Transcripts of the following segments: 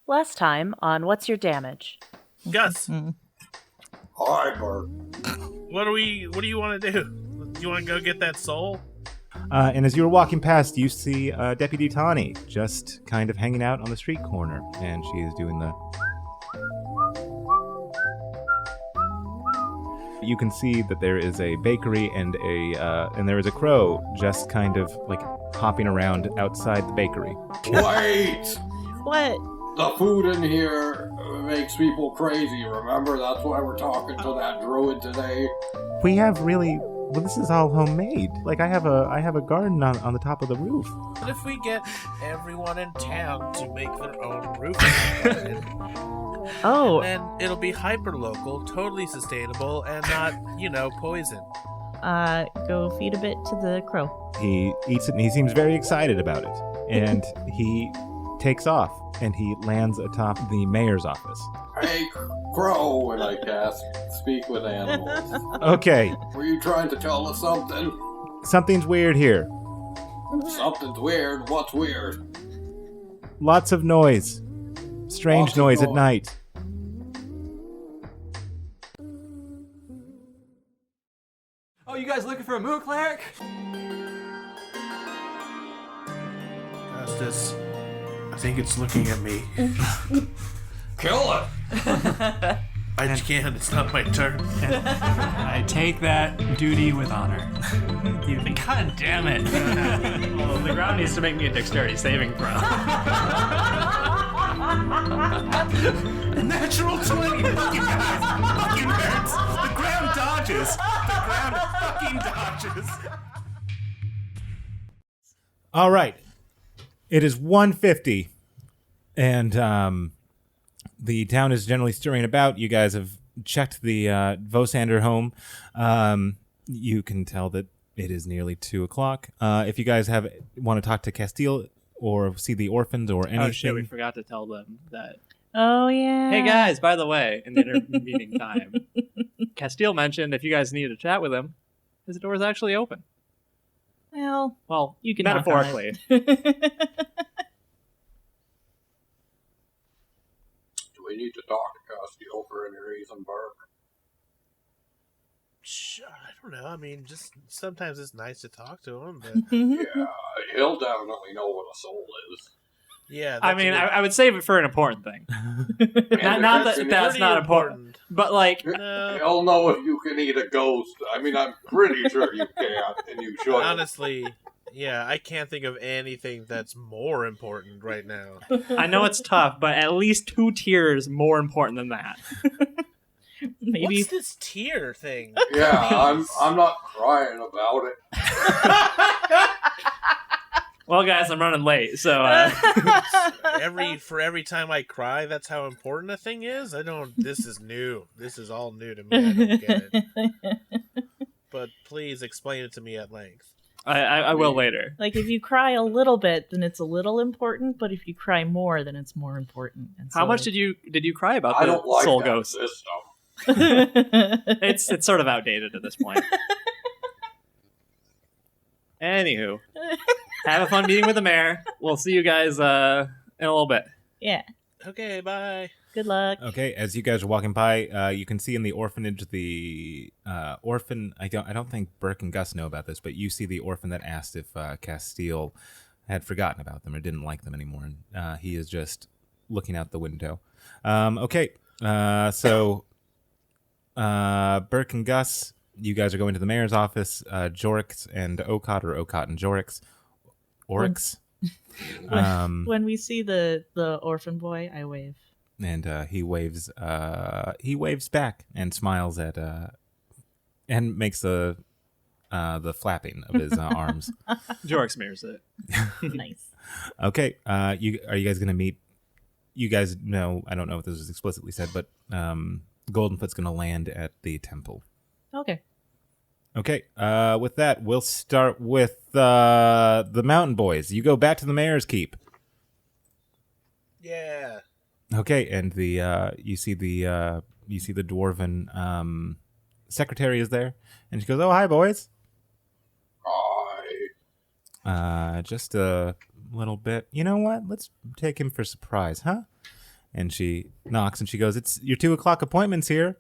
Last time on What's Your Damage? Gus, Hi, Burke. what do you want to do? Do you want to go get that soul? And as you were walking past, you see Deputy Tawny just kind of hanging out on the street corner, and she is doing the... You can see that there is a bakery and there is a crow just kind of like hopping around outside the bakery. Wait! What? The food in here makes people crazy, remember? That's why we're talking to that druid today. We have really... Well, this is all homemade. Like, I have a garden on the top of the roof. What if we get everyone in town to make their own roof? Oh. And then it'll be hyper-local, totally sustainable, and not, poison. Go feed a bit to the crow. He eats it, and he seems very excited about it. And he takes off, and he lands atop the mayor's office. Hey, crow, and I cast Speak with Animals. Okay, Were you trying to tell us something? something's weird here. Something's weird. What's weird? Lots of noise. Strange Lots of noise at noise. night. Oh, you guys looking for a moon cleric? Justice, I think it's looking at me. Kill it! I can't, it's not my turn. I take that duty with honor. God damn it. Well, the ground needs to make me a dexterity saving throw. Natural 20, you guys! Fucking hurts! The ground dodges! The ground fucking dodges! All right. It is 1:50, and the town is generally stirring about. You guys have checked the Vosander home. You can tell that it is nearly 2 o'clock. If you guys want to talk to Castille or see the orphans or anything... Oh shit, we forgot to tell them that. Oh, yeah. Hey guys, by the way, in the intermeeting time, Castille mentioned if you guys need to chat with him, his door is actually open. Well, you can metaphorically. Do we need to talk to Castille for any reason, Burke? Sure, I don't know. I mean, just sometimes it's nice to talk to him, but Yeah, he'll definitely know what a soul is. yeah. I mean, I would save it for an important thing. And Not if that it's that's not important. But like, No, He'll know if you can eat a ghost. I mean, I'm pretty sure you can, and you should. honestly, yeah, I can't think of anything that's more important right now. I know it's tough, but at least 2 tiers more important than that. Maybe. What's this tier thing? Yeah, Please. I'm not crying about it. Well, guys, I'm running late, so every time I cry, that's how important a thing is. This is new. This is all new to me. I don't get it. But please explain it to me at length. I will later. Like, if you cry a little bit, then it's a little important, but if you cry more, then it's more important. And How much did you cry about I the don't like soul that ghost? system. It's sort of outdated at this point. Anywho, have a fun meeting with the mayor. We'll see you guys in a little bit. Yeah. Okay, bye. Good luck. Okay, as you guys are walking by, you can see in the orphanage the orphan. I don't think Burke and Gus know about this, but you see the orphan that asked if Castille had forgotten about them or didn't like them anymore, and he is just looking out the window. Okay, so Burke and Gus, you guys are going to the mayor's office. Jorrix and Okaat, or Okaat and Jorrix, Oryx. When we see the orphan boy, I wave. And he waves back and smiles at and makes the flapping of his arms. Jorrix mirrors it. Nice. Okay, are you guys gonna meet? You guys know, I don't know if this was explicitly said, but Goldenfoot's gonna land at the temple. Okay. Okay, with that, we'll start with the Mountain Boys. You go back to the Mayor's Keep. Yeah. Okay, and you see the dwarven secretary is there, and she goes, "Oh, hi, boys." Hi. Just a little bit. You know what? Let's take him for surprise, huh? And she knocks and she goes, "It's your 2:00 appointment's here."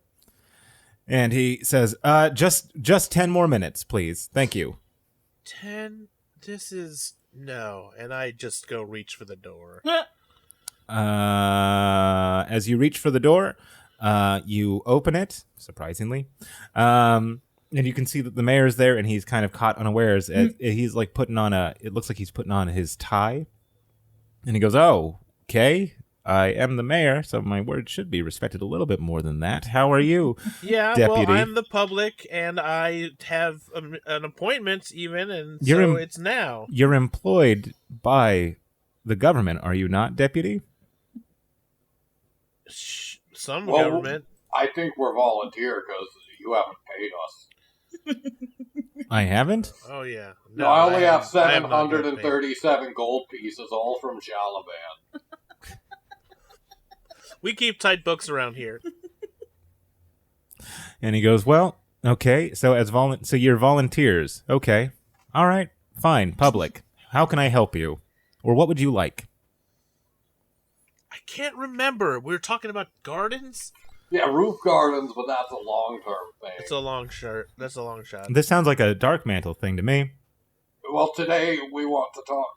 And he says, just 10 more minutes, please. Thank you. 10? This is... No. And I just go reach for the door. As you reach for the door, you open it, surprisingly. And you can see that the mayor's there, and he's kind of caught unawares. He's like it looks like he's putting on his tie. And he goes, "Oh, okay. I am the mayor, so my word should be respected a little bit more than that. How are you, Yeah, deputy?" well, I'm the public, and I have an appointment even, and it's now. You're employed by the government, are you not, deputy? Some government. I think we're volunteer because you haven't paid us. I haven't? Oh, yeah. No, I only have I am not 737 gold pieces, all from Shalaban. We keep tight books around here. And he goes, "Well, okay, so so you're volunteers. Okay. All right, fine, public. How can I help you? Or what would you like?" I can't remember. We were talking about gardens? Yeah, roof gardens, but that's a long-term thing. That's a long shot. This sounds like a dark mantle thing to me. Well, today we want to talk...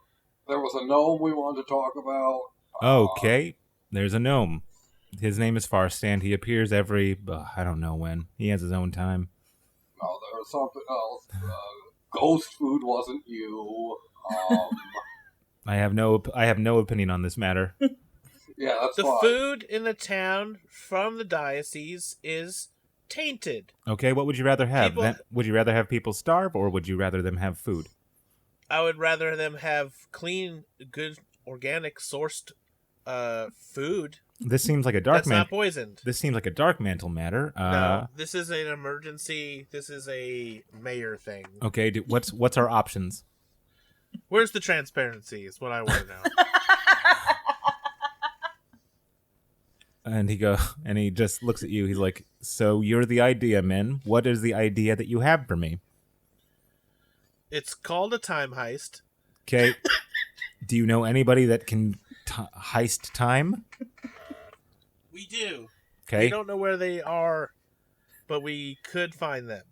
There was a gnome we wanted to talk about. Okay, there's a gnome. His name is Farstand. He appears every, I don't know when. He has his own time. No, there was something else. Ghost food wasn't you. I have no opinion on this matter. Yeah, that's the fine. food in the town from the diocese is tainted. Okay, what would you rather have? People- Would you rather have people starve, or would you rather them have food? I would rather them have clean, good, organic, sourced food. This seems like a dark That's not poisoned. This seems like a dark mantle matter. No, this is an emergency. This is a mayor thing. Okay, what's our options? Where's the transparency is what I want to know. And he just looks at you. He's like, "So you're the idea man. What is the idea that you have for me?" It's called a time heist. Okay. Do you know anybody that can heist time? We do. Okay. We don't know where they are, but we could find them.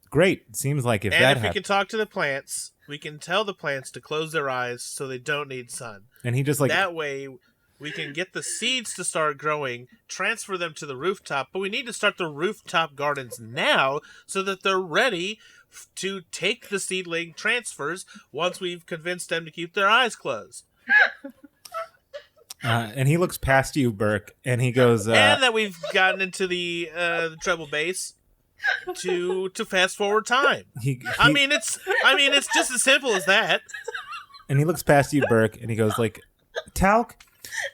Great. Seems like if we can talk to the plants, we can tell the plants to close their eyes so they don't need sun. And he just like that way we can get the seeds to start growing, transfer them to the rooftop, but we need to start the rooftop gardens now so that they're ready to take the seedling transfers once we've convinced them to keep their eyes closed. and he looks past you, Burke, and he goes, and that we've gotten into the treble bass to fast forward time. I mean, it's just as simple as that. And he looks past you, Burke, and he goes like, "Talc,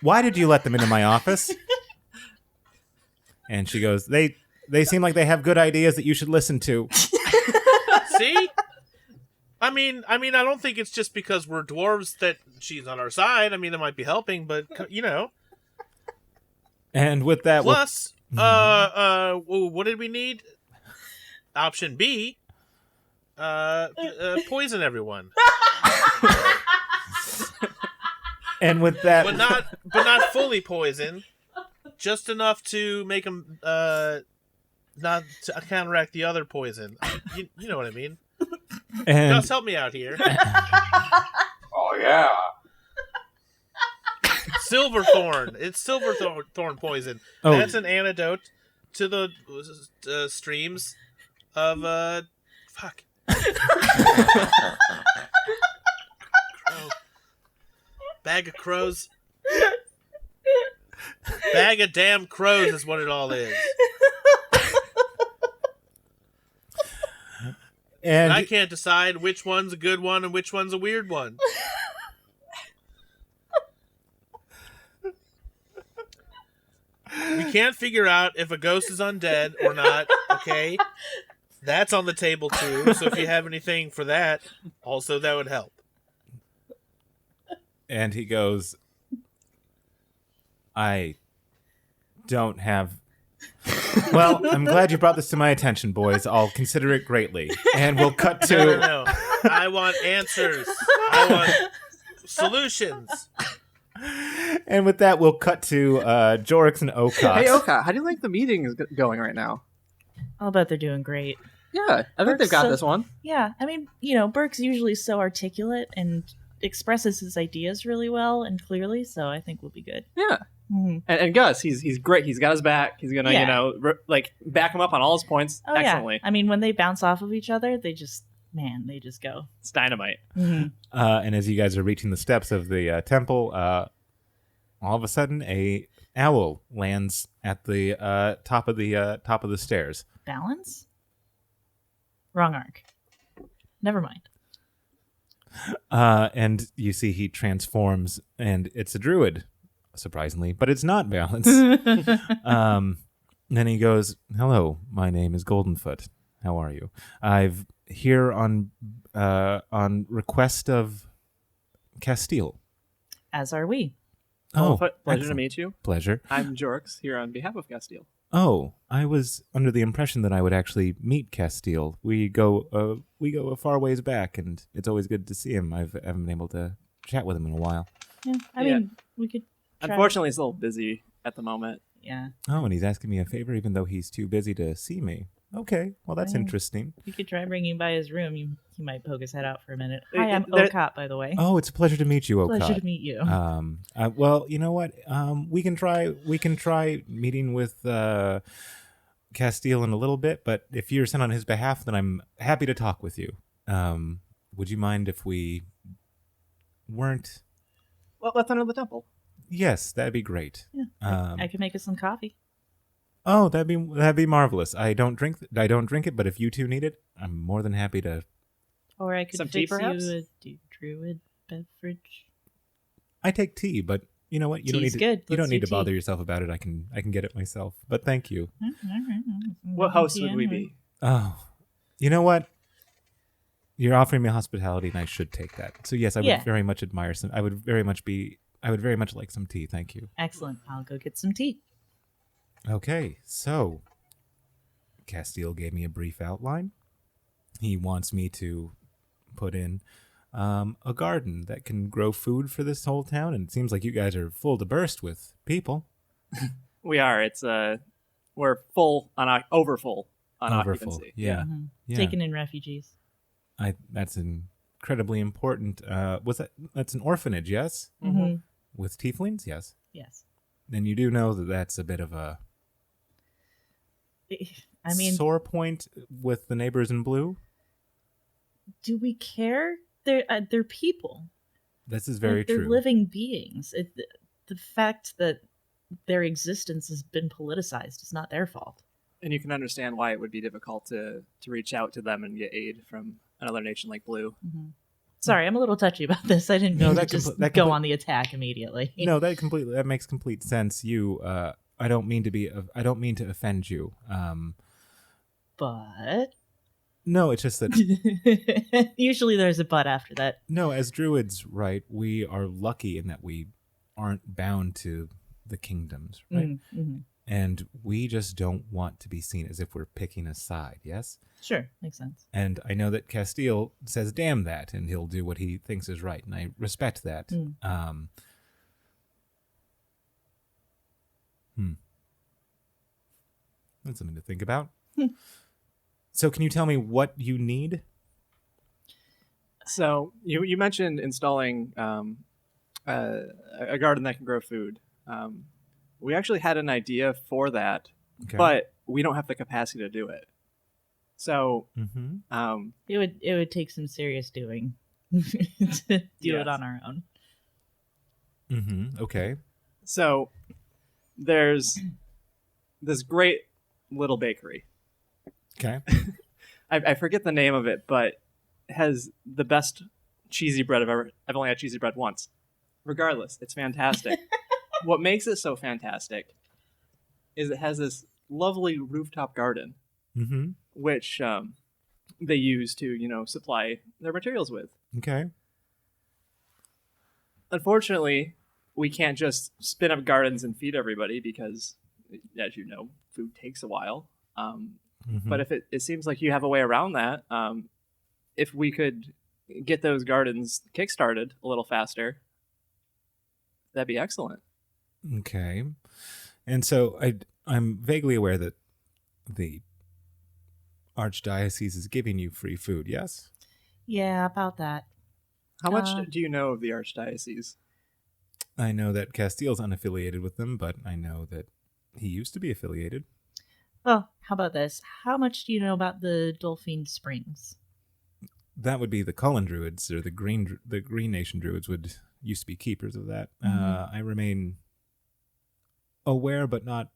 why did you let them into my office?" And she goes, They seem like they have good ideas that you should listen to." See? I mean, I don't think it's just because we're dwarves that she's on our side. I mean, it might be helping, but you know. And with that, plus, what did we need? Option B, poison everyone. And with that, but not fully poison, just enough to make them not to counteract the other poison. You know what I mean? And Gus, help me out here. Oh yeah. Silverthorn. It's silverthorn poison. Oh. That's an antidote to the streams of fuck. Bag of crows. Bag of damn crows is what it all is. And I can't decide which one's a good one and which one's a weird one. We can't figure out if a ghost is undead or not, okay? That's on the table too, so if you have anything for that, also that would help. And he goes, "I don't have..." "Well, I'm glad you brought this to my attention, boys. I'll consider it greatly." And we'll cut to... No. I want answers. I want solutions. And with that, we'll cut to Jorrix and Okaat. Hey, Okaat, how do you think the meeting is going right now? I'll bet they're doing great. Yeah, I think they've got this one. Yeah, I mean, you know, Burke's usually so articulate and expresses his ideas really well and clearly, so I think we'll be good. Yeah. Mm-hmm. And Gus, he's great. He's got his back. He's gonna, back him up on all his points excellently. Yeah. I mean, when they bounce off of each other, they just go. It's dynamite. Mm-hmm. And as you guys are reaching the steps of the temple, all of a sudden, a owl lands at the top of the stairs. Balance? Wrong arc. Never mind. And you see he transforms, and it's a druid, surprisingly, but it's not Balance. Then he goes, "Hello, my name is Goldenfoot. How are you? I've here on request of Castille." As are we. Oh, Pleasure excellent. to meet you. Pleasure. I'm Jorrix here on behalf of Castille. Oh, I was under the impression that I would actually meet Castille. We go a far ways back, and it's always good to see him. I haven't been able to chat with him in a while. Yeah, I mean, we could try. Unfortunately, he's a little busy at the moment. Yeah. Oh, and he's asking me a favor even though he's too busy to see me. Okay, well, that's Right. interesting. We could try bringing him by his room. He might poke his head out for a minute. It- Hi, I'm there- Okaat, by the way. Oh, it's a pleasure to meet you, Okaat. Pleasure to meet you. Well, you know what? We can try meeting with Castille in a little bit, but if you're sent on his behalf, then I'm happy to talk with you. Would you mind if we weren't? Well, let's enter the temple. Yes, that'd be great. Yeah, I could make us some coffee. Oh, that'd be marvelous. I don't drink it, but if you two need it, I'm more than happy to. Or I could Some tea, fix perhaps? you a druid beverage. I take tea, but you know what? You Tea's don't good. need to. You don't Let's need do to bother tea. yourself about it. I can get it myself. But thank you. What host would we be? Oh, you know what? You're offering me hospitality, and I should take that. So yes, I would Yeah. very much admire some. I would very much like some tea. Thank you. Excellent. I'll go get some tea. Okay, so Castille gave me a brief outline. He wants me to put in a garden that can grow food for this whole town, and it seems like you guys are full to burst with people. We are. It's we're full on overfull on Overfull. occupancy. Yeah. Mhm. Yeah. Taking in refugees. That's incredibly important. That's an orphanage, yes? Mm-hmm. With tieflings, yes. Yes. And you do know that that's a bit of a I mean, sore point with the neighbors in blue. do we care? They're people. This is very They're true. living beings. The fact that their existence has been politicized is not their fault. And you can understand why it would be difficult to reach out to them and get aid from another nation like Blue. Mm-hmm. Sorry, I'm a little touchy about this. I didn't No, mean to that just compl- that go compl- on the attack immediately. No, that makes complete sense. I don't mean to offend you. But No, it's just that usually there's a but after that. no, as druids, right, we are lucky in that we aren't bound to the kingdoms, right? Mm-hmm. And we just don't want to be seen as if we're picking a side, yes? Sure, makes sense. And I know that Castille says damn that, and he'll do what he thinks is right, and I respect that. Mm. That's something to think about. So can you tell me what you need? So you mentioned installing a garden that can grow food. We actually had an idea for that, Okay. but we don't have the capacity to do it. So Mm-hmm. It would take some serious doing to do Yes. it on our own. Mm-hmm. Okay. So there's this great little bakery. Okay. I forget the name of it, but it has the best cheesy bread I've only had cheesy bread once. Regardless, it's fantastic. What makes it so fantastic is it has this lovely rooftop garden, Mm-hmm. which they use to, supply their materials with. Okay. Unfortunately, we can't just spin up gardens and feed everybody because, as you know, food takes a while. Mm-hmm. But if it seems like you have a way around that, if we could get those gardens kickstarted a little faster, that'd be excellent. Okay. And so I'm vaguely aware that the Archdiocese is giving you free food, yes? Yeah, about that. How much do you know of the Archdiocese? I know that Castille's unaffiliated with them, but I know that he used to be affiliated. Well, how about this? How much do you know about the Dolphin Springs? That would be the Cullen Druids, or the Green Nation Druids would used to be keepers of that. I remain aware, but not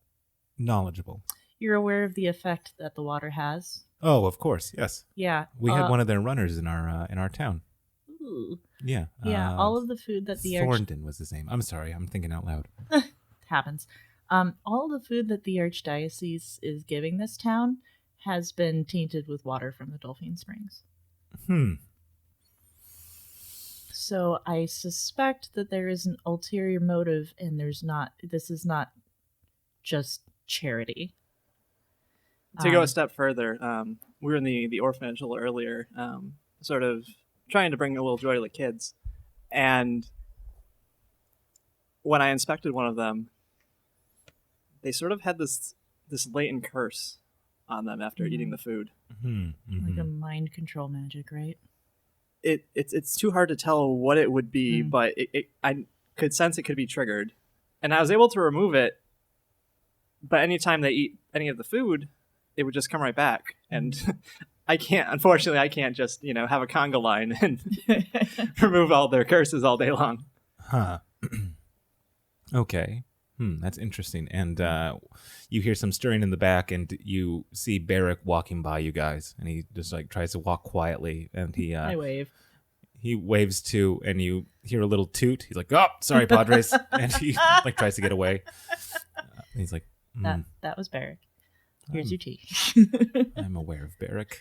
knowledgeable. You're aware of the effect that the water has? Oh, of course, yes. Yeah. We had one of their runners in our town. Ooh. Yeah. Yeah, all of the food that the Thornton was his name. I'm sorry, I'm thinking out loud. happens. All the food that the Archdiocese is giving this town has been tainted with water from the Dolphin Springs. So I suspect that there is an ulterior motive, and this is not just charity. To go a step further, we were in the orphanage a little earlier, sort of trying to bring a little joy to the kids. And when I inspected one of them, they sort of had this latent curse on them after eating the food. Like a mind control magic, right? It's too hard to tell what it would be, but I could sense it could be triggered. And I was able to remove it, but anytime they eat any of the food, it would just come right back. And unfortunately, I can't just, have a conga line and remove all their curses all day long. Huh. Okay. That's interesting. And you hear some stirring in the back, and you see Barrick walking by you guys, and he just tries to walk quietly, and I wave. He waves too, and you hear a little toot. He's like, "Oh, sorry, Padres," and he tries to get away. He's like, That was Barrick. Here's your tea. I'm aware of Barrick.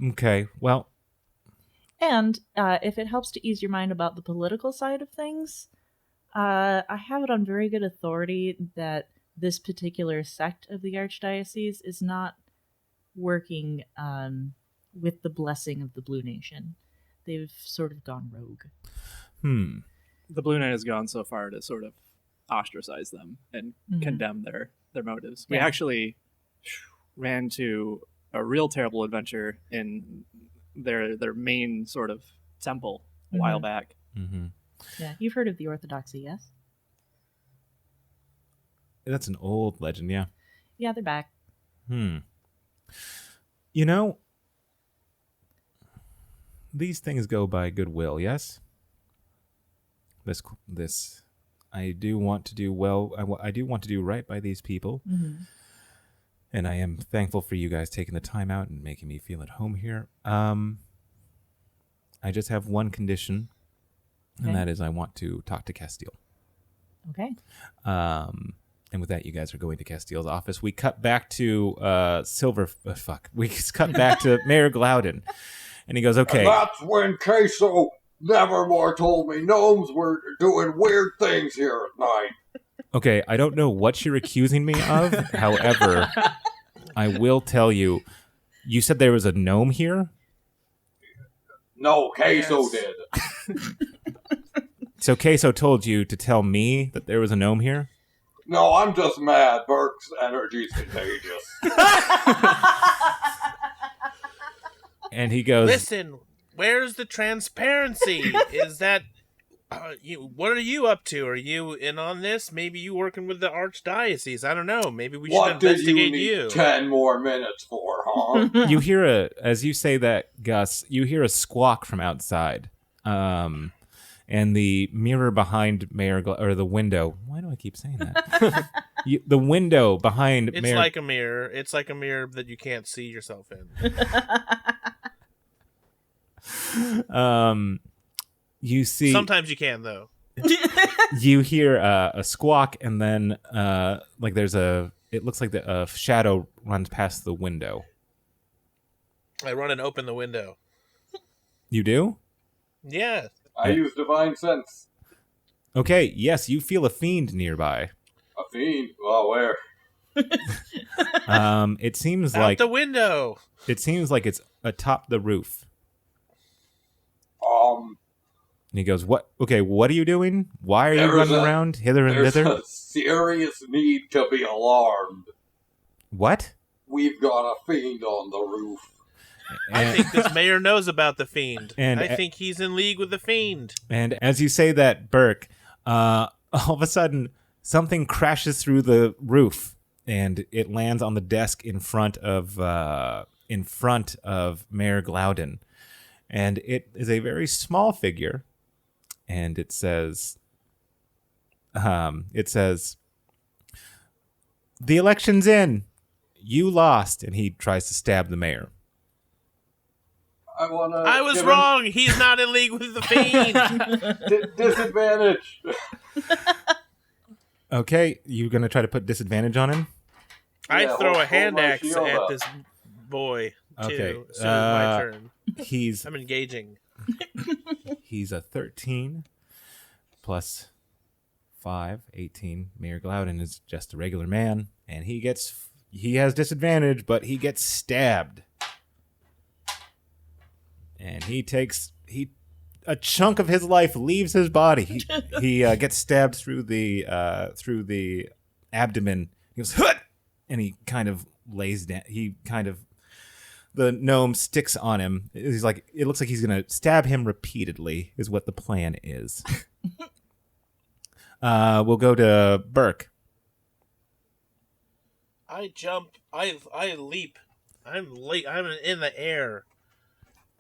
Okay. Well. And if it helps to ease your mind about the political side of things, I have it on very good authority that this particular sect of the Archdiocese is not working with the blessing of the Blue Nation. They've sort of gone rogue. The Blue Knight has gone so far to sort of ostracize them and condemn their motives. We actually ran to a real terrible adventure in their main sort of temple a while back. Yeah, you've heard of the Orthodoxy, yes? That's an old legend, yeah. Yeah, they're back. These things go by goodwill, yes? This I do want to do well. I do want to do right by these people. And I am thankful for you guys taking the time out and making me feel at home here. I just have one condition, and that is I want to talk to Castille. Okay. And with that, you guys are going to Castille's office. We cut back to We cut back to Mayor Glowden, and he goes, "Okay." And that's when Queso Nevermore told me gnomes were doing weird things here at night. Okay, I don't know what you're accusing me of. However, I will tell you, you said there was a gnome here? No, Queso did. So Queso told you to tell me that there was a gnome here? No, I'm just mad. Burke's energy's contagious. And he goes, Listen, where's the transparency? Is that... what are you up to? Are you in on this? Maybe you working with the Archdiocese? I don't know. Maybe we should investigate you. What did you need 10 more minutes for, huh? You hear as you say that, Gus, you hear a squawk from outside. And the mirror behind or the window. Why do I keep saying that? The window behind Mayor... It's like a mirror. It's like a mirror that you can't see yourself in. You see... Sometimes you can, though. You hear a squawk, and then there's it looks like a shadow runs past the window. I run and open the window. You do? Yeah. I use divine sense. Okay, yes, you feel a fiend nearby. A fiend? Well, where? It seems Out like... the window! It seems like it's atop the roof. And he goes, "What? Okay, what are you doing? Why are you running around hither and There's thither?" a serious need to be alarmed. What? We've got a fiend on the roof. I think this mayor knows about the fiend. And I think he's in league with the fiend. And as you say that, Burke, all of a sudden something crashes through the roof, and it lands on the desk in front of Mayor Glouden, and it is a very small figure, and it says, "The election's in. You lost," and he tries to stab the mayor. I was wrong. He's not in league with the fiend. Disadvantage. Okay, you gonna try to put disadvantage on him? I Yeah, throw a hold hand my axe shield at up. this boy, too. Okay, So it's my turn. He's I'm engaging. He's a 13 plus 5, 18. Mayor Glouden is just a regular man, and he has disadvantage, but he gets stabbed. And a chunk of his life leaves his body. He gets stabbed through the abdomen. He goes, "Hut!" And he kind of lays down. The gnome sticks on him. He's like, it looks like he's gonna stab him repeatedly. Is what the plan is. We'll go to Burke. I jump. I leap. I'm in the air.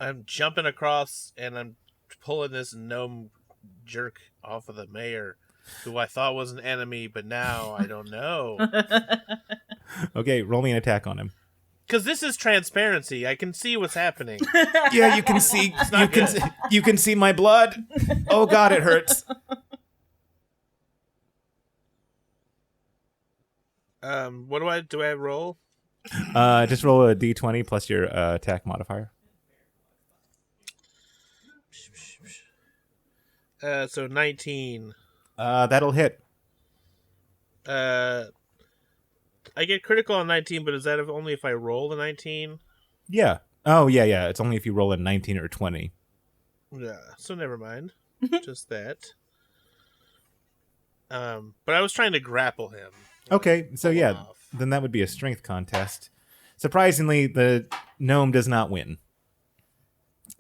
I'm jumping across, and I'm pulling this gnome jerk off of the mayor, who I thought was an enemy, but now I don't know. Okay, roll me an attack on him. Because this is transparency. I can see what's happening. Yeah, you can see. You can see my blood. Oh God, it hurts. What do I roll? Just roll a d20 plus your attack modifier. So 19. That'll hit. I get critical on 19, but is that only if I roll the 19? Yeah. Oh, yeah. It's only if you roll a 19 or 20. Yeah, so never mind. Just that. But I was trying to grapple him. Okay, so yeah, Off. then that would be a strength contest. Surprisingly, the gnome does not win.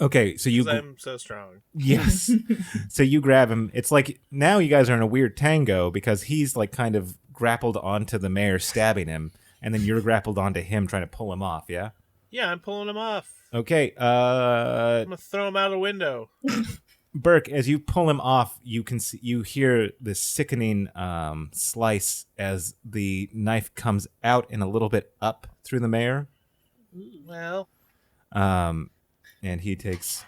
Okay, so you... 'Cause I'm so strong. Yes. So you grab him. It's like now you guys are in a weird tango because he's like kind of grappled onto the mayor stabbing him, and then you're grappled onto him trying to pull him off, yeah? Yeah, I'm pulling him off. Okay, I'm gonna throw him out a window. Burke, as you pull him off, you hear this sickening slice as the knife comes out and a little bit up through the mayor. Well, and he takes...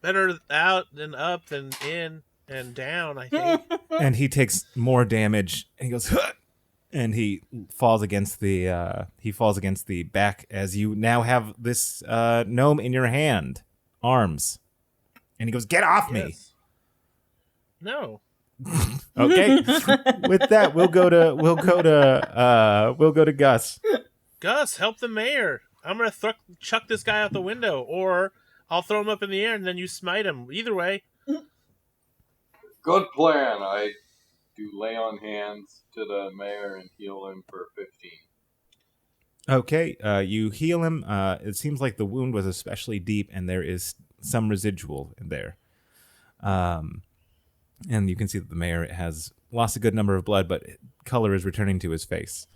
better out than up than in and down, I think. And he takes more damage, and he goes, "Huh!" And he falls against the back as you now have this gnome in your hand, arms, and he goes, "Get off me!" Yes. No. Okay. With that, we'll go to Gus. Gus, help the mayor. I'm gonna chuck this guy out the window, or I'll throw him up in the air and then you smite him. Either way. Good plan. I do lay on hands to the mayor and heal him for 15. Okay, you heal him. It seems like the wound was especially deep, and there is some residual in there. And you can see that the mayor has lost a good number of blood, but color is returning to his face.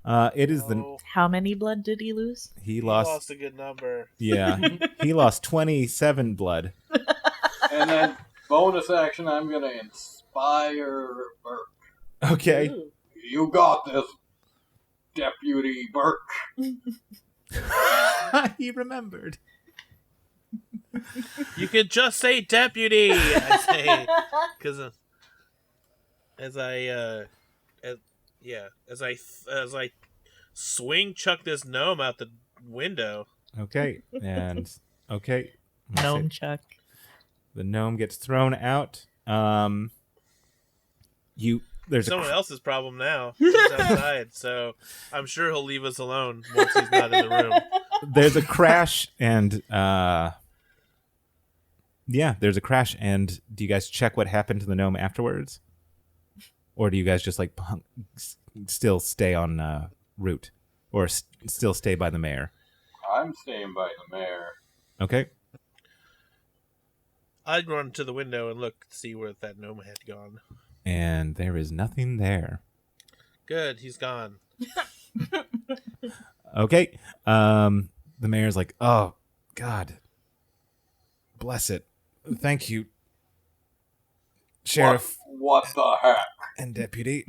It is How many blood did he lose? He He lost lost a good number. Yeah, he lost 27 blood. And then bonus action, I'm going to inspire Burke. Okay. Ooh. You got this, Deputy Burke. He remembered. You could just say deputy, I say, because as I swing chuck this gnome out the window. Okay, and okay. Gnome Chuck. The gnome gets thrown out. There's Someone else's problem now. He's outside, so I'm sure he'll leave us alone once he's not in the room. there's a crash, and Yeah, there's a crash, and do you guys check what happened to the gnome afterwards? Or do you guys just like still stay on route? Or still stay by the mayor? I'm staying by the mayor. Okay. I'd run to the window and look to see where that gnome had gone. And there is nothing there. Good, he's gone. Okay. The mayor's like, oh, God. Bless it. Thank you, Sheriff What the heck? and Deputy.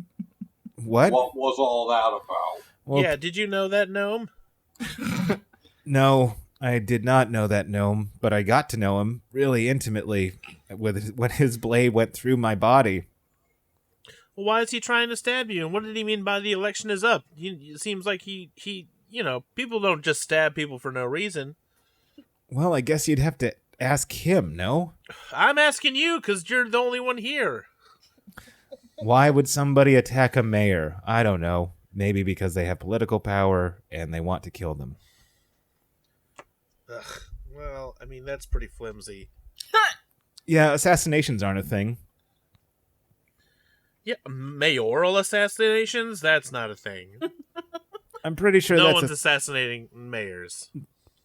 What? What was all that about? Well, Yeah, did you know that gnome? no, I did not know that gnome, but I got to know him really intimately when his blade went through my body. Well, why is he trying to stab you? And what did he mean by the election is up? It seems like he, people don't just stab people for no reason. Well, I guess you'd have to ask him, no? I'm asking you because you're the only one here. Why would somebody attack a mayor? I don't know. Maybe because they have political power and they want to kill them. Ugh, well, I mean, that's pretty flimsy. Yeah, assassinations aren't a thing. Yeah, mayoral assassinations? That's not a thing. I'm pretty sure No that's one's assassinating mayors.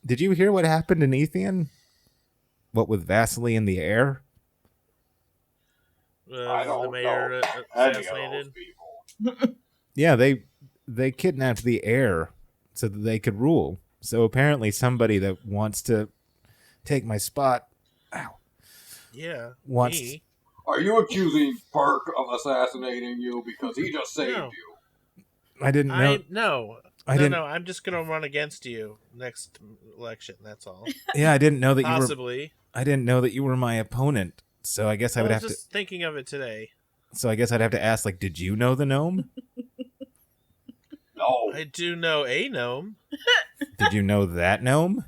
Did you hear what happened in Ethian? What with Vasily in the air? I don't The mayor know any of those assassinated? people. Yeah, they kidnapped the heir so that they could rule. So apparently somebody that wants to take my spot Yeah, wants me. Are you accusing Burke of assassinating you because he just saved No. you? I didn't know. No, I'm just gonna run against you next election. That's all. Yeah, I didn't know that Possibly. I didn't know that you were my opponent. So I guess I would have was just thinking of it today. So I guess I'd have to ask, like, did you know the gnome? No. I do know a gnome. Did you know that gnome?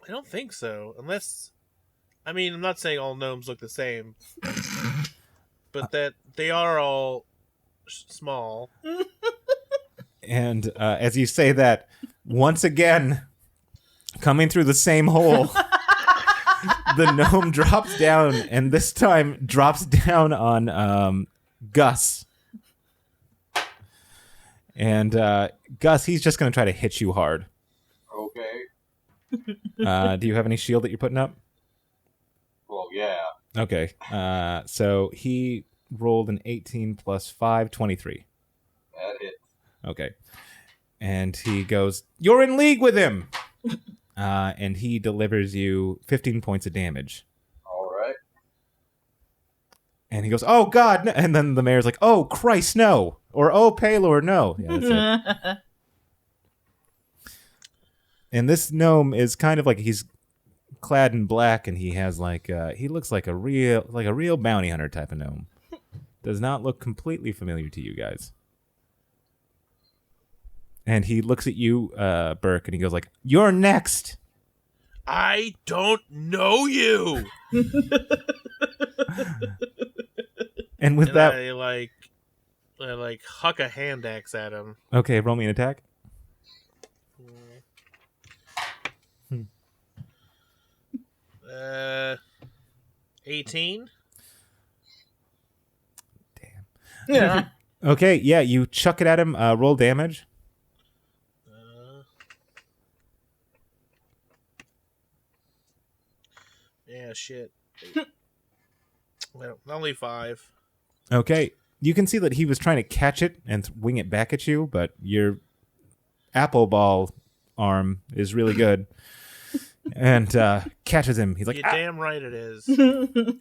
I don't think so, unless. I mean, I'm not saying all gnomes look the same, but that they are all small. And as you say that, once again, coming through the same hole, the gnome drops down, and this time drops down on Gus. And Gus, he's just going to try to hit you hard. Okay. Do you have any shield that you're putting up? Well, yeah. Okay. So he rolled an 18 plus 5, 23. That hit. Okay. And he goes, "You're in league with him!" And he delivers you 15 points of damage. All right. And he goes, "Oh, God!" No. And then the mayor's like, "Oh, Christ, no!" Or, "Oh, Paylor, no." Yeah, that's it. And this gnome is kind of like he's clad in black, and he has like he looks like a real bounty hunter type of gnome. Does not look completely familiar to you guys. And he looks at you, Burke, and he goes like, "You're next." I don't know you. And with And that, I huck a hand axe at him. okay, roll me an attack. 18. Damn. Yeah. Okay, yeah, you chuck it at him. Roll damage. Yeah, shit. Well, only 5. Okay, you can see that he was trying to catch it and wing it back at you, but your apple ball arm is really good. And catches him. He's like, You're "Ah!" damn right it is.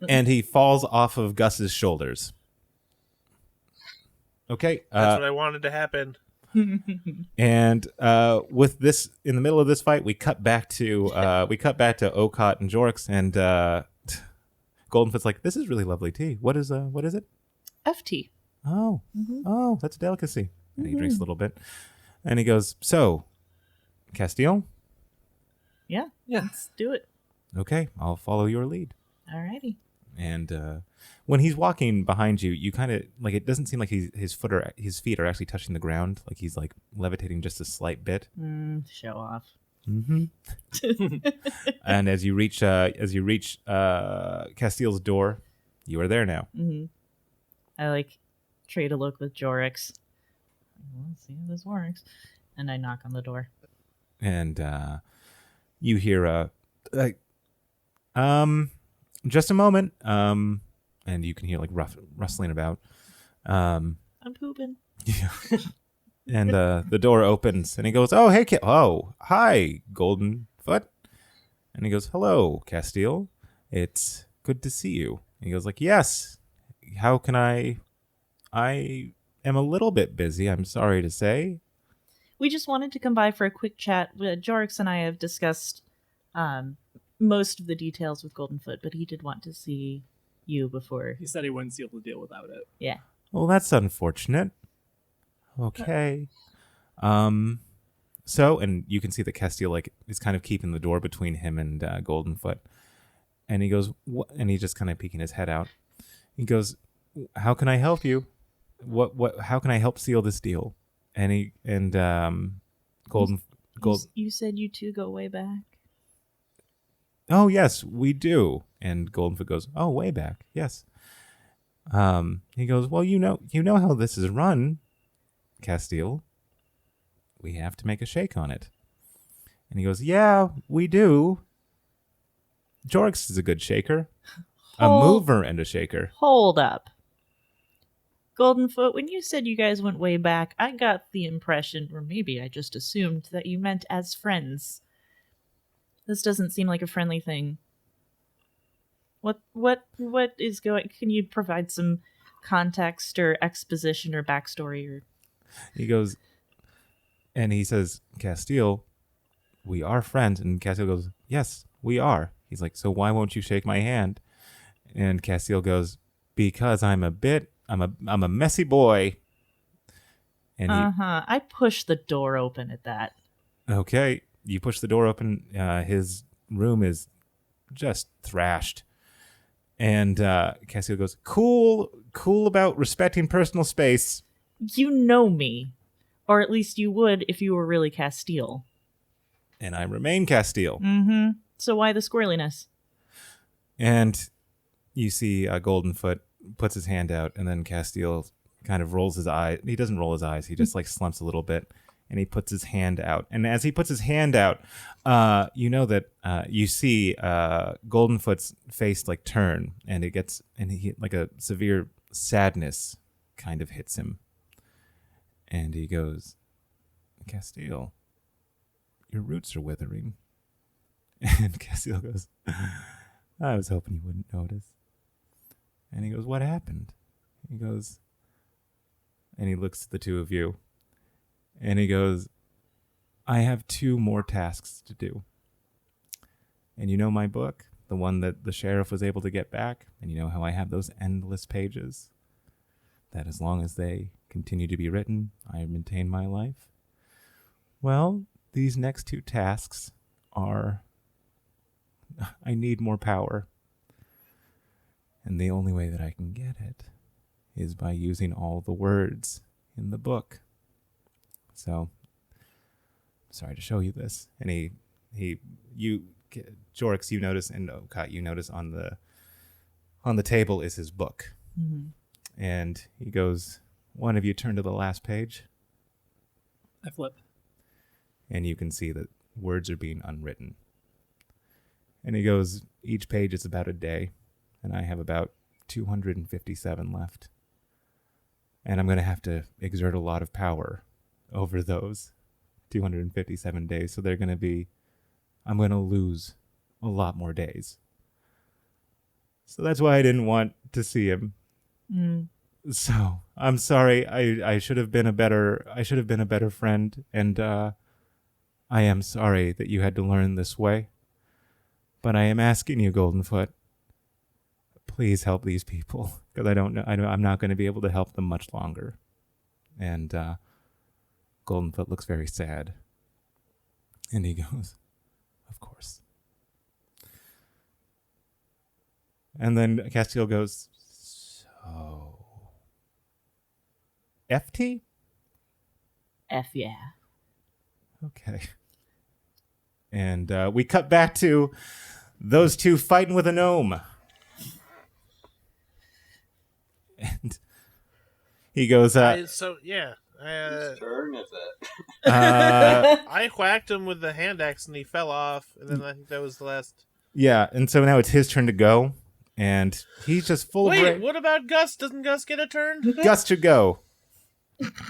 And he falls off of Gus's shoulders. Okay. That's what I wanted to happen. And with this in the middle of this fight, we cut back to Okaat and Jorrix, and Goldenfoot's like, "This is really lovely tea. What is it? FT. Oh, oh, that's a delicacy." And he drinks a little bit, and he goes, "So, Castille, Yeah. Let's do it. okay, I'll follow your lead." Alrighty. And when he's walking behind you, you kind of like it doesn't seem like his feet are actually touching the ground, like he's like levitating just a slight bit. Show off. And as you reach Castille's door, you are there now. I trade a look with Jorrix. Let's see if this works. And I knock on the door. And you hear just a moment. And you can hear rustling about. I'm pooping. Yeah. And the door opens, and he goes, "Oh, hey, hi, Golden Foot." And he goes, "Hello, Castille. It's good to see you." And he goes, "Yes. How can I am a little bit busy, I'm sorry to say." We just wanted to come by for a quick chat. Jorrix and I have discussed most of the details with Goldenfoot, but he did want to see you before. He said he wouldn't seal the deal without it. Yeah. Well, that's unfortunate. Okay. So, and you can see that Castille is kind of keeping the door between him and Goldenfoot. And he goes, "What?" And he's just kind of peeking his head out. He goes, "How can I help you? How can I help seal this deal?" And Golden. You said you two go way back. "Oh yes, we do." And Goldenfoot goes, "Oh, way back, yes." He goes, "Well, you know how this is run, Castille. We have to make a shake on it." And he goes, "Yeah, we do. Jorrix is a good shaker, a mover and a shaker." Hold up. Goldenfoot, when you said you guys went way back, I got the impression, or maybe I just assumed, that you meant as friends. This doesn't seem like a friendly thing. What is going? Can you provide some context or exposition or backstory? Or He goes, and he says, "Castille, we are friends." And Castille goes, "Yes, we are." He's like, "So why won't you shake my hand?" And Castille goes, "Because I'm a messy boy." And I pushed the door open at that. Okay, you push the door open. His room is just thrashed. And Castille goes, cool about respecting personal space. You know me. Or at least you would if you were really Castille. And I remain Castille. Mm-hmm. So why the squirreliness? And you see Goldenfoot puts his hand out, and then Castille kind of rolls his eye. He doesn't roll his eyes. He just slumps a little bit, and he puts his hand out. And as he puts his hand out, you know that you see Goldenfoot's face turn, and he a severe sadness kind of hits him. And he goes, "Castille, your roots are withering." And Castille goes, "I was hoping you wouldn't notice." And he goes, "What happened?" He goes, and he looks at the two of you, and he goes, "I have 2 more tasks to do. And you know my book, the one that the sheriff was able to get back, and you know how I have those endless pages, that as long as they continue to be written, I maintain my life. Well, these next 2 tasks are, I need more power. And the only way that I can get it is by using all the words in the book. So, sorry to show you this." And Jorrix, you notice, and Okaat, you notice on the table is his book. Mm-hmm. And he goes, "One of you turn to the last page." I flip. And you can see that words are being unwritten. And he goes, "Each page is about a day, and I have about 257 left. And I'm going to have to exert a lot of power over those 257 days. So I'm going to lose a lot more days. So that's why I didn't want to see him. Mm. So I'm sorry. I should have been a better friend. And I am sorry that you had to learn this way. But I am asking you, Goldenfoot, please help these people, because I'm not going to be able to help them much longer." And Goldenfoot looks very sad. And he goes, "Of course." And then Castille goes, "So, FT? F yeah. Okay. And we cut back to those two fighting with a gnome. And he goes, Whose turn is it? I whacked him with the hand axe and he fell off, and then I think that was the last. yeah, and so now it's his turn to go, and he's just full of Wait, what about Gus? Doesn't Gus get a turn? Gus to go.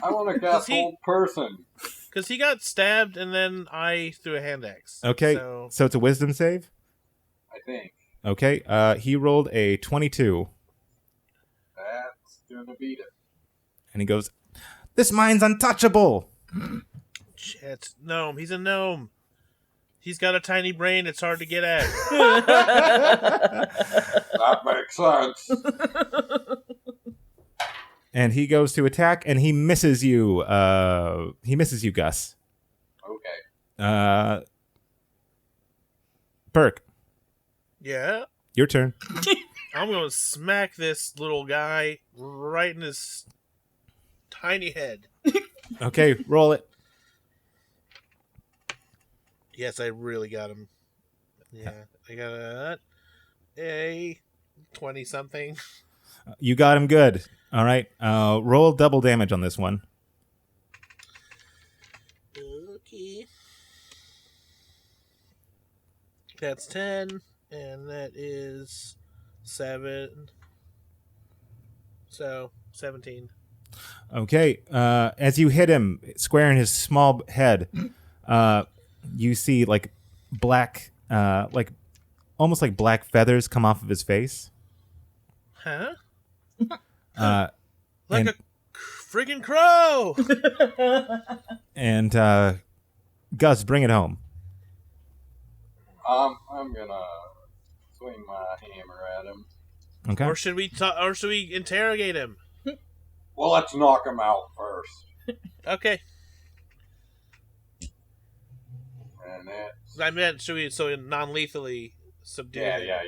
I want to cast whole person. Because he got stabbed, and then I threw a hand axe. Okay, So so it's a wisdom save? I think Okay, he rolled a 22, that's gonna beat it. and he goes, "This mine's untouchable!" shit, gnome. He's a gnome. He's got a tiny brain. It's hard to get at. That makes sense. And he goes to attack, and he misses you. He misses you, Gus. Okay. Burke, Yeah. your turn. I'm gonna smack this little guy right in his tiny head. Okay, roll it. Yes, I really got him. Yeah, I got a 20-something. You got him good. All right, roll double damage on this one. Okay. That's 10, and that is 7. So, 17. Okay, as you hit him square in his small head, you see like black, like almost like black feathers come off of his face. Huh? Like Like a friggin' crow! and Gus, bring it home. I'm gonna swing my hammer at him. Okay. Or should we interrogate him? Well, let's knock him out first. Okay. And that's I meant, should we non-lethally subdue him? yeah.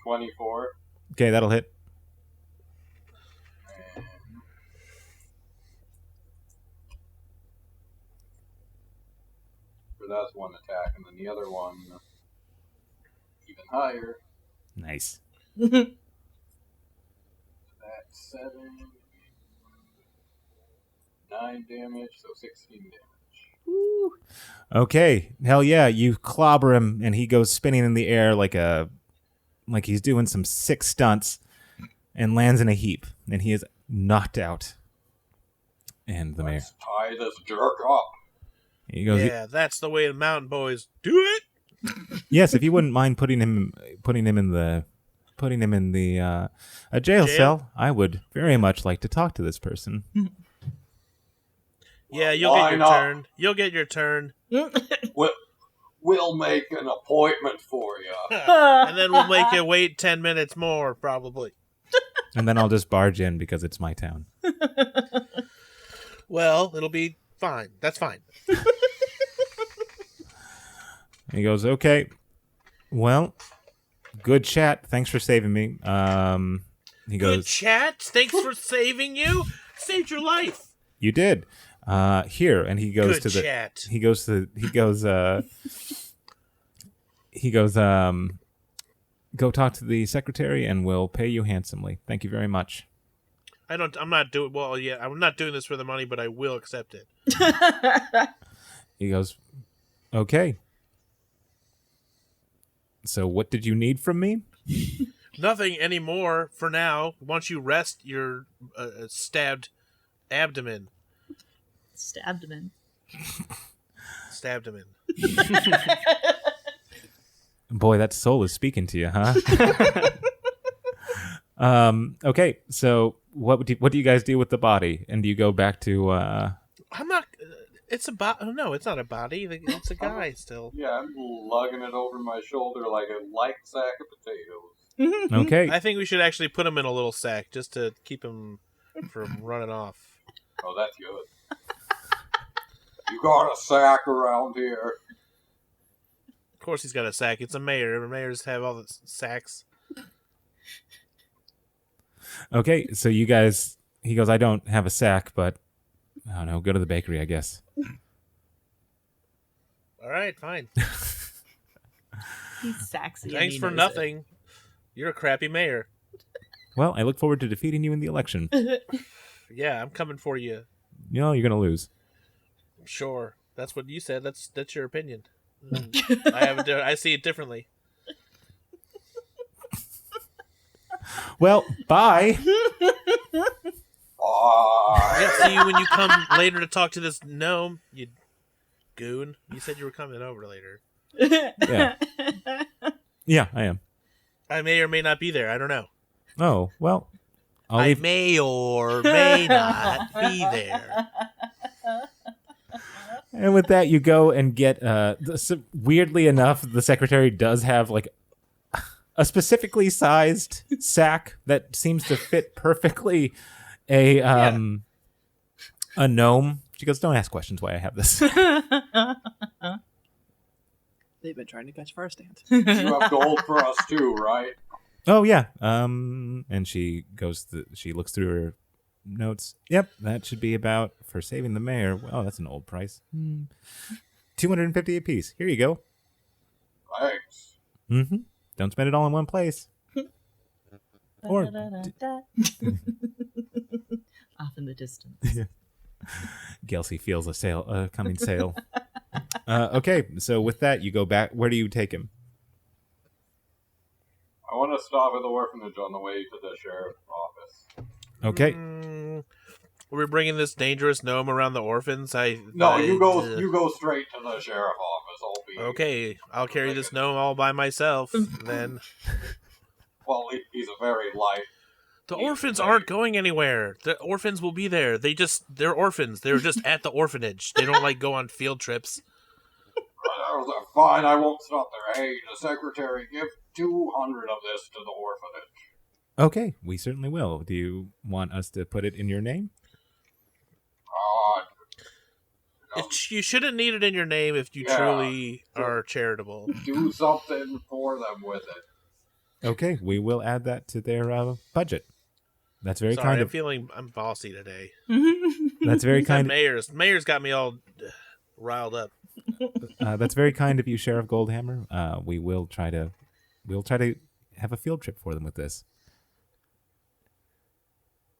24. Okay, that'll hit. And so that's one attack, and then the other one even higher. Nice. That's 7, 9 damage, so 16 damage. Okay, hell yeah! You clobber him, and he goes spinning in the air like he's doing some sick stunts, and lands in a heap, and he is knocked out. And the mayor, Let's tie this jerk up. he goes, Yeah, that's the way the mountain boys do it. "Yes, if you wouldn't mind putting him in the a jail cell, I would very much like to talk to this person." Yeah, you'll Why get your not? turn. You'll get your turn. We'll make an appointment for you. And then we'll make you wait 10 minutes more, probably. And then I'll just barge in because it's my town. Well, it'll be fine. That's fine. He goes, "Okay, well, good chat. Thanks for saving me." He Good goes, chat. Thanks for saving you. Saved your life. "You did." Here, and he goes Good to the. chat. He goes. Go talk to the secretary, and we'll pay you handsomely. Thank you very much. I'm not doing well. Yeah, I'm not doing this for the money, but I will accept it. He goes, "Okay. So what did you need from me?" Nothing anymore for now. Once you rest your stabbed abdomen. Stabbed him in. Stabbed him in. Boy, that soul is speaking to you, huh? Okay, so what do you guys do with the body? And do you go back to? I'm not. It's a body. No, it's not a body. It's a guy still. Yeah, I'm lugging it over my shoulder like a light sack of potatoes. Okay, I think we should actually put him in a little sack just to keep him from running off. Oh, that's good. You got a sack around here. Of course, he's got a sack. It's a mayor. Mayors have all the sacks. okay. So you guys, he goes, "I don't have a sack, but I don't know. Go to the bakery, I guess." All right, fine. He's sexy. and Thanks he for knows nothing. You're a crappy mayor. Well, I look forward to defeating you in the election. Yeah, I'm coming for you. You know, you're going to lose. Sure. That's what you said. That's your opinion. I see it differently. Well, bye. Yeah, see you when you come later to talk to this gnome, you goon. You said you were coming over later. Yeah. Yeah, I am. I may or may not be there. I don't know. Oh, well. I may or may not be there. And with that, you go and get. Weirdly enough, the secretary does have like a specifically sized sack that seems to fit perfectly a gnome. She goes, "Don't ask questions why I have this." They've been trying to catch first stand. You have gold for us too, right? Oh yeah. And she goes. She looks through her notes. Yep, that should be about for saving the mayor. Oh, that's an old price. 250 apiece. Here you go. Thanks. Mm-hmm. Don't spend it all in one place. Or off in the distance. Gelsey feels a coming sale. Okay, so with that, you go back. Where do you take him? I want to stop at the orphanage on the way to the sheriff's office. Okay. We're bringing this dangerous gnome around the orphans. No, you go straight to the sheriff's office. I'll be Okay, I'll carry this gnome all by myself. Then Well, he's a very light. the orphans aren't going anywhere. The orphans will be there. They're orphans. They're just at the orphanage. They don't like go on field trips. Fine, I won't stop there. Hey, the secretary, give 200 of this to the orphanage. Okay, we certainly will. Do you want us to put it in your name? You shouldn't need it in your name if you truly are charitable. Do something for them with it. Okay, we will add that to their budget. That's very Sorry, kind I'm of. feeling I'm bossy today. That's very kind. Mayor's got me all riled up. That's very kind of you, Sheriff Goldhammer. We'll try to have a field trip for them with this.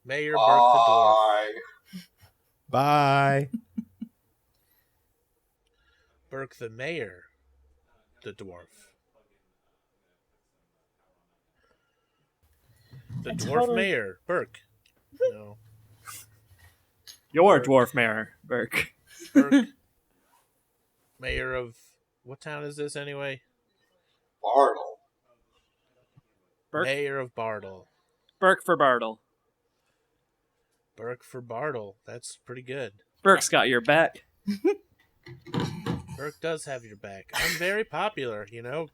Mayor Burke the Dwarf. Bye. Burke the Mayor, the Dwarf. The Dwarf Mayor, Burke. No. Your dwarf mayor, Burke. Burke. Mayor of... What town is this anyway? Bartoll. Burke? Mayor of Bartoll. Burke for Bartoll. Burke for Bartoll. That's pretty good. Burke's got your back. Burke does have your back. I'm very popular,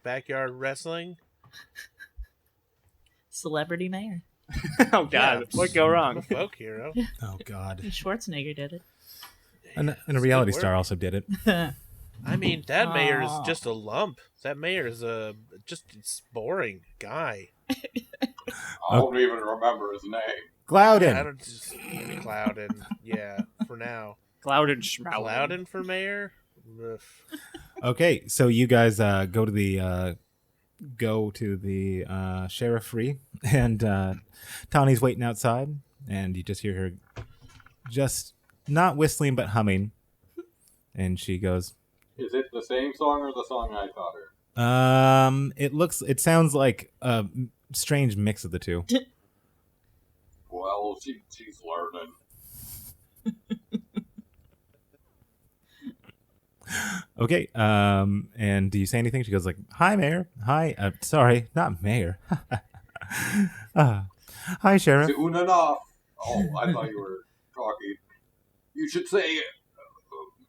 backyard wrestling. Celebrity mayor. Oh, God. What'd go I'm a wrong? folk hero. Oh God. Schwarzenegger did it. And a reality good star work. also did it. I mean, that mayor is just a lump. That mayor is it's boring guy. I don't even remember his name. Glowden. I don't just Clouden. Yeah, for now. Clouded Schmowden. Clouden for mayor? Ugh. Okay, so you guys go to the sheriffry, and Tawny's waiting outside, and you just hear her just not whistling but humming, and she goes, Is it the same song or the song I taught her? it sounds like a strange mix of the two. Well, she's learning. Okay, and do you say anything? She goes like, "Hi, Mayor. Hi, sorry, not Mayor. Hi, Sheriff." Soon enough. Oh, I thought you were talking. You should say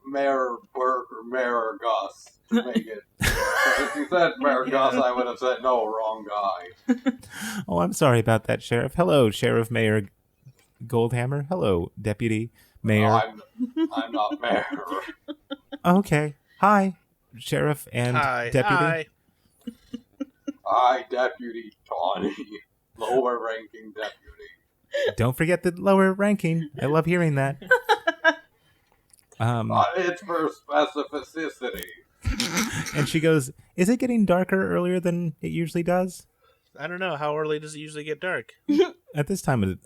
Mayor Burke or Mayor Gus to make it. If you said Mayor Gus, I would have said, no, wrong guy. Oh, I'm sorry about that, Sheriff. Hello, Sheriff Mayor Goldhammer. Hello, Deputy Mayor. I'm not Mayor. Okay. Hi, Sheriff and Hi. Deputy. Hi. Hi, Deputy Tawny. Lower ranking deputy. Don't forget the lower ranking. I love hearing that. It's for specificity. And she goes, "Is it getting darker earlier than it usually does?" I don't know. How early does it usually get dark? At this time of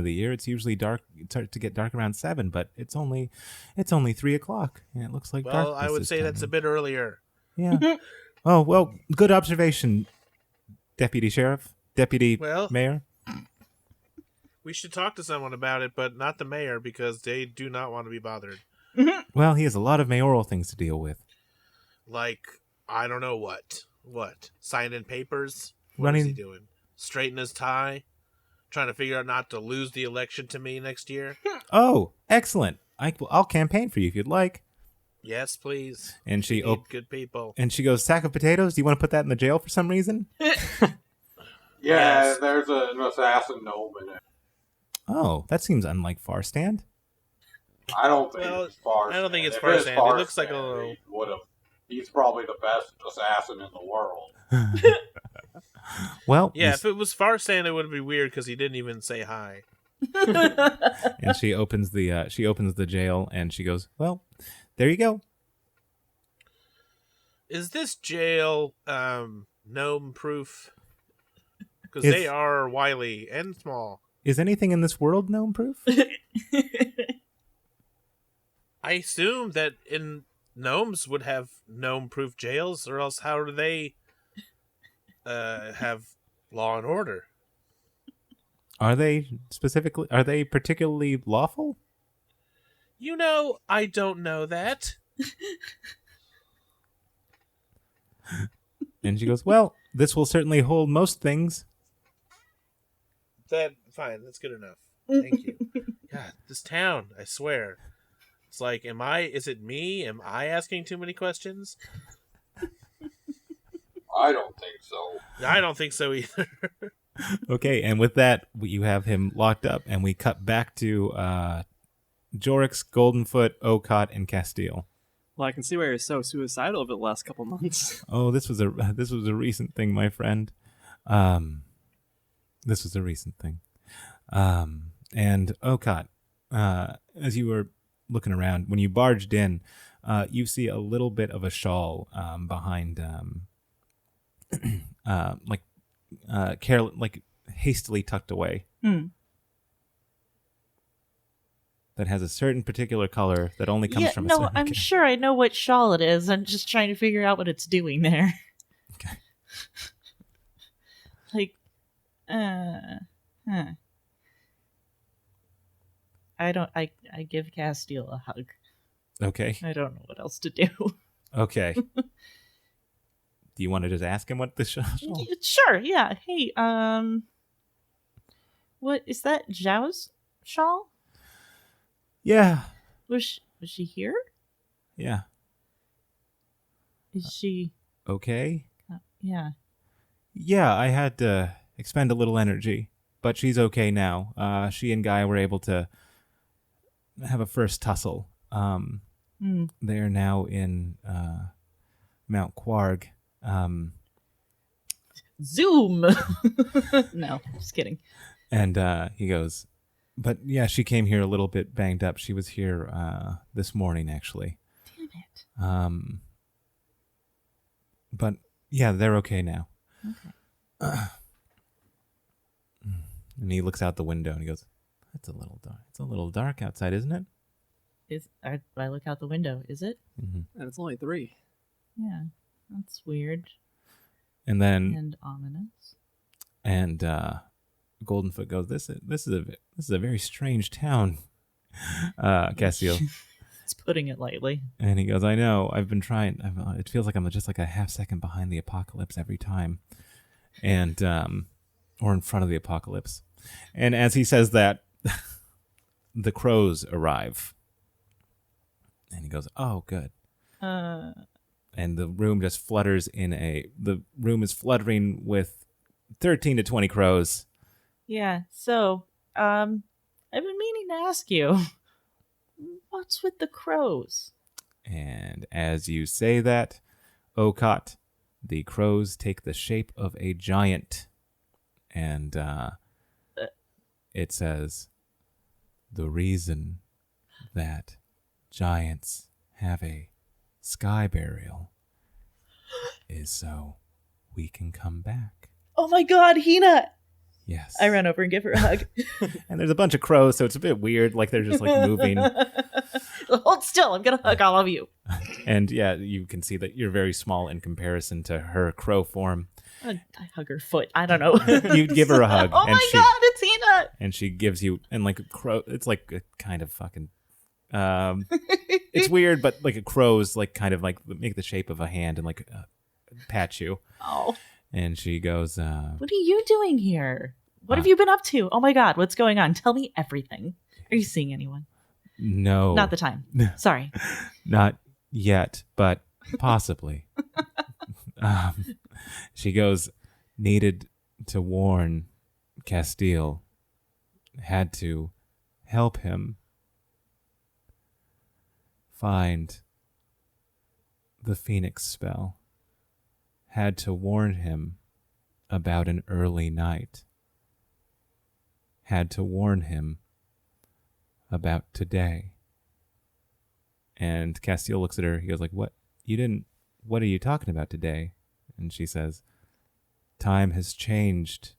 the year, it's usually dark. It starts to get dark around 7, but it's only 3:00, and it looks like Well, darkness I would is say that's a coming. bit earlier. Yeah. Oh well, good observation, Deputy Sheriff, Deputy Well- Mayor. We should talk to someone about it, but not the mayor because they do not want to be bothered. Well, he has a lot of mayoral things to deal with. Like, I don't know what. What? Signing papers? What is he Running. doing? Straighten his tie? Trying to figure out not to lose the election to me next year? Oh, excellent! I'll campaign for you if you'd like. Yes, please. And she We need good people. and she goes, "Sack of potatoes. Do you want to put that in the jail for some reason?" Yeah, Yes. there's an assassin gnome in it. Oh, that seems unlike Farstand. I don't think Well, it's Farstand. I don't think it's If it is Farstand. It looks like a Farstand, little- he would've- He's probably the best assassin in the world. Well, Yeah, this- if it was Farstand, it would be weird because he didn't even say hi. and she opens the jail and she goes, "Well, there you go." Is this jail gnome proof? Because It's- they are wily and small. Is anything in this world gnome proof? I assume that gnomes would have gnome-proof jails, or else how do they have law and order? Are they particularly lawful? You know, I don't know that. And she goes, "Well, this will certainly hold most things." Fine, that's good enough. Thank you. God, this town, I swear. It's like, is it me? Am I asking too many questions? I don't think so. I don't think so either. Okay, and with that, you have him locked up, and we cut back to Jorrix, Goldenfoot, Okaat, and Castille. Well, I can see why you're so suicidal over the last couple months. Oh, this was a recent thing, my friend. This was a recent thing. And Okaat, as you were looking around, when you barged in, you see a little bit of a shawl behind, hastily tucked away. That has a certain particular color that only comes from a certain. I'm sure I know what shawl it is. I'm just trying to figure out what it's doing there. Okay. Like, I give Castille a hug. Okay. I don't know what else to do. Okay. Do you want to just ask him what the shawl? Sure, yeah. Hey, what is that? Zhao's shawl? Yeah. Was she here? Yeah. Is she? Okay. Yeah. Yeah, I had to expend a little energy, but she's okay now. She and Guy were able to have a first tussle. They're now in Mount Quarg. Zoom. No, just kidding. And he goes, but yeah, she came here a little bit banged up. She was here this morning, actually. Damn it. But yeah, they're okay now. Okay. And he looks out the window and he goes, "It's a little dark. It's a little dark outside, isn't it?" I look out the window. Is it? Mm-hmm. And it's only 3. Yeah. That's weird And then and ominous. and Goldenfoot goes, "This is a very strange town, Castille." It's putting it lightly. And he goes, "I know. I've been trying. It feels like I'm just like a half second behind the apocalypse every time, and or in front of the apocalypse." And as he says that, the crows arrive, and he goes, "Oh, good." And the room just flutters the room is fluttering with 13 to 20 crows. Yeah. So, I've been meaning to ask you, what's with the crows? And as you say that, Okaat, the crows take the shape of a giant. And it says, "The reason that giants have a sky burial is so we can come back. Oh my God, Hina! Yes. I ran over and give her a hug. And there's a bunch of crows, so it's a bit weird. Like they're just like moving. Hold still. I'm going to hug all of you. And yeah, you can see that you're very small in comparison to her crow form. I hug her foot. I don't know. You give her a hug. Oh my God, it's Hina! And she gives you, and like a crow, it's like a kind of fucking, it's weird, but like a crow's like kind of like make the shape of a hand and like pat you. Oh. And she goes, What are you doing here? What have you been up to? Oh my God, what's going on? Tell me everything. Are you seeing anyone? No. Not the time. Sorry. Not yet, but possibly. She goes, needed to warn Castille, had to help him find the Phoenix spell, had to warn him about an early night, had to warn him about today. And Castille looks at her. He goes like, what are you talking about today? And she says, time has changed,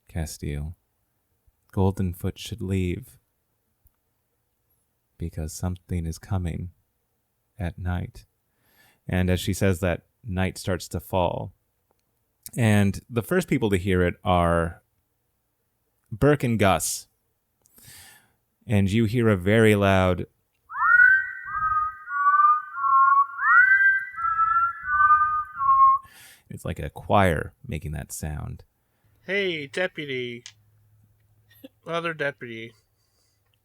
Castille. Goldenfoot should leave because something is coming at night. And as she says that, night starts to fall. And the first people to hear it are Burke and Gus. And you hear a very loud it's like a choir making that sound. Hey, deputy. Other deputy.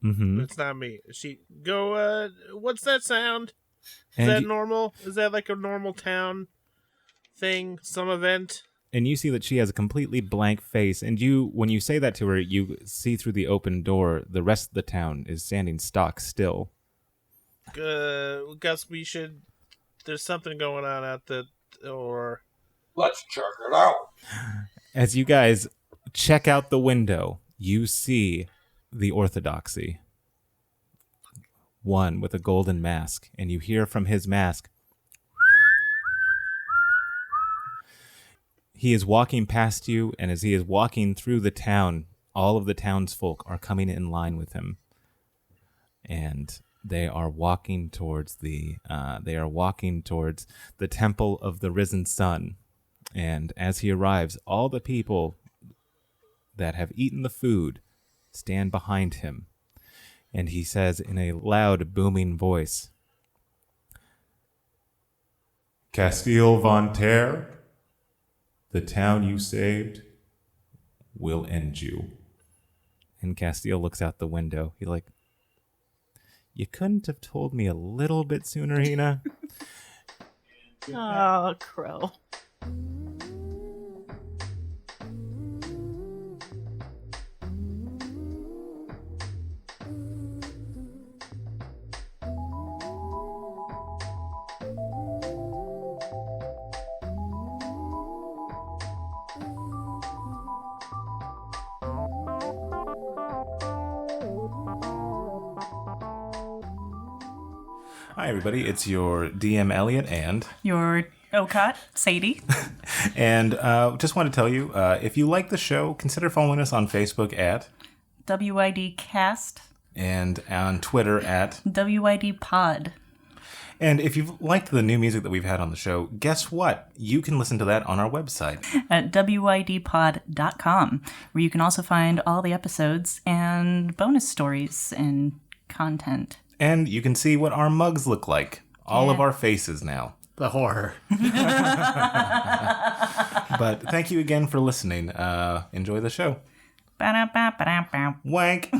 Mm-hmm. It's not me. She go, what's that sound? Is And that normal? Is that like a normal town thing? Some event? And you see that she has a completely blank face. And when you say that to her, you see through the open door, the rest of the town is standing stock still. Gus, there's something going on out or... Let's check it out. As you guys check out the window, you see the Orthodoxy. One with a golden mask. And you hear from his mask, he is walking past you, and as he is walking through the town, all of the townsfolk are coming in line with him. And they are walking towards the temple of the risen sun. And as he arrives, all the people that have eaten the food stand behind him. And he says in a loud, booming voice, Castille von Terre, the town you saved will end you. And Castille looks out the window. He's like, you couldn't have told me a little bit sooner, Hina? Oh, crow. Hi, everybody. It's your DM, Elliot, and... Your Okaat, Sadie. And just want to tell you, if you like the show, consider following us on Facebook at... WYD Cast. And on Twitter at... WYD Pod. And if you've liked the new music that we've had on the show, guess what? You can listen to that on our website. At WYDpod.com, where you can also find all the episodes and bonus stories and content. And you can see what our mugs look like. All of our faces now. The horror. But thank you again for listening. Enjoy the show. Ba-da-ba-ba-da-ba. Wank.